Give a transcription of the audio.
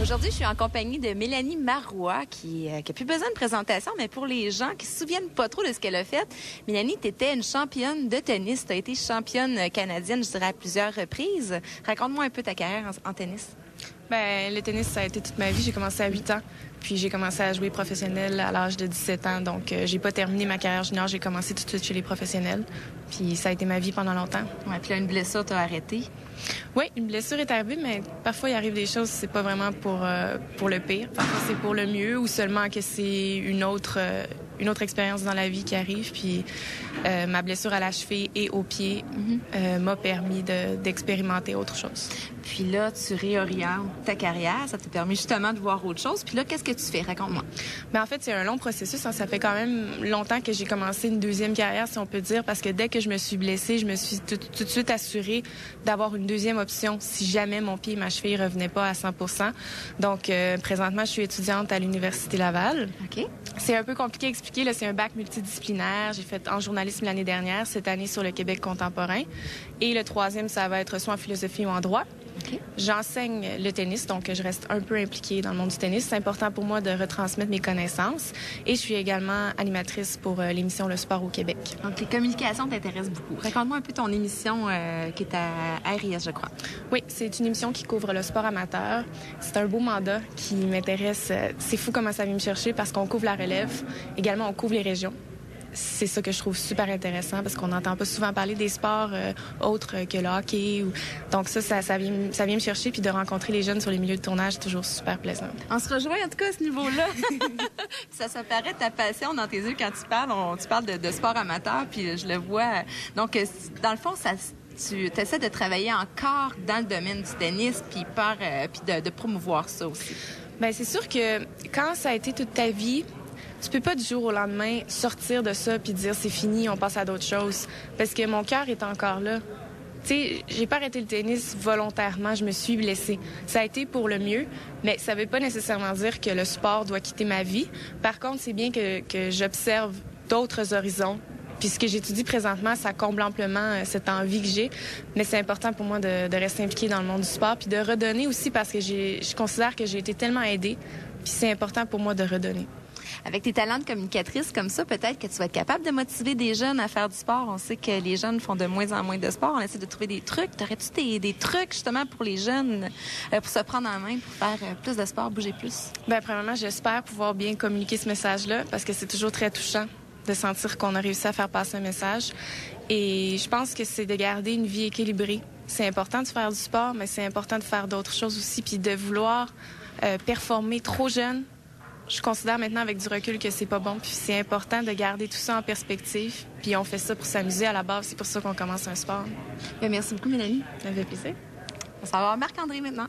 Aujourd'hui, je suis en compagnie de Mélanie Marois, qui a plus besoin de présentation, mais pour les gens qui se souviennent pas trop de ce qu'elle a fait, Mélanie, tu étais une championne de tennis. Tu as été championne canadienne, je dirais, à plusieurs reprises. Raconte-moi un peu ta carrière en tennis. Ben, le tennis, ça a été toute ma vie. J'ai commencé à 8 ans, puis j'ai commencé à jouer professionnel à l'âge de 17 ans. Donc, j'ai pas terminé ma carrière junior. J'ai commencé tout de suite chez les professionnels. Puis ça a été ma vie pendant longtemps. Ouais, puis là, une blessure t'a arrêté. Oui, une blessure est arrivée, mais parfois, il arrive des choses, c'est pas vraiment pour le pire. Parfois, c'est pour le mieux ou seulement que c'est une autre expérience dans la vie qui arrive. Puis ma blessure à la cheville et au pied m'a permis d'expérimenter autre chose. Puis là, tu réorientes ta carrière. Ça t'a permis justement de voir autre chose. Puis là, qu'est-ce que tu fais? Raconte-moi. Bien, en fait, c'est un long processus. Ça fait quand même longtemps que j'ai commencé une deuxième carrière, si on peut dire, parce que dès que je me suis blessée, je me suis tout de suite assurée d'avoir une deuxième option si jamais mon pied et ma cheville revenaient pas à 100%. Donc, présentement, je suis étudiante à l'Université Laval. OK. C'est un peu compliqué à expliquer. Là, c'est un bac multidisciplinaire. J'ai fait en journalisme l'année dernière, cette année sur le Québec contemporain. Et le troisième, ça va être soit en philosophie ou en droit. Okay. J'enseigne le tennis, donc je reste un peu impliquée dans le monde du tennis. C'est important pour moi de retransmettre mes connaissances. Et je suis également animatrice pour l'émission Le Sport au Québec. Donc, les communications t'intéressent beaucoup. Raconte-moi un peu ton émission qui est à RIS, je crois. Oui, c'est une émission qui couvre le sport amateur. C'est un beau mandat qui m'intéresse. C'est fou comment ça vient me chercher parce qu'on couvre la relève. Également, on couvre les régions. C'est ça que je trouve super intéressant parce qu'on n'entend pas souvent parler des sports autres que le hockey. Donc ça vient me chercher, puis de rencontrer les jeunes sur les milieux de tournage, c'est toujours super plaisant. On se rejoint en tout cas à ce niveau-là. Ça paraît ta passion dans tes yeux quand tu parles. Tu parles de sport amateur, puis je le vois. Donc, dans le fond, tu essaies de travailler encore dans le domaine du tennis, puis de promouvoir ça aussi. Bien, c'est sûr que quand ça a été toute ta vie, tu peux pas du jour au lendemain sortir de ça puis dire c'est fini, on passe à d'autres choses. Parce que mon cœur est encore là. Tu sais, j'ai pas arrêté le tennis volontairement, je me suis blessée. Ça a été pour le mieux, mais ça veut pas nécessairement dire que le sport doit quitter ma vie. Par contre, c'est bien que j'observe d'autres horizons. Puis ce que j'étudie présentement, ça comble amplement cette envie que j'ai. Mais c'est important pour moi de rester impliquée dans le monde du sport puis de redonner aussi parce que je considère que j'ai été tellement aidée. Puis c'est important pour moi de redonner. Avec tes talents de communicatrice comme ça, peut-être que tu vas être capable de motiver des jeunes à faire du sport. On sait que les jeunes font de moins en moins de sport. On essaie de trouver des trucs. T'aurais-tu des trucs justement pour les jeunes pour se prendre en main, pour faire plus de sport, bouger plus? Bien, premièrement, j'espère pouvoir bien communiquer ce message-là parce que c'est toujours très touchant de sentir qu'on a réussi à faire passer un message. Et je pense que c'est de garder une vie équilibrée. C'est important de faire du sport, mais c'est important de faire d'autres choses aussi, puis de vouloir performer trop jeune. Je considère maintenant avec du recul que c'est pas bon, puis c'est important de garder tout ça en perspective. Puis on fait ça pour s'amuser à la base, c'est pour ça qu'on commence un sport. Bien, merci beaucoup, Mélanie. Ça me fait plaisir. On va savoir Marc-André maintenant.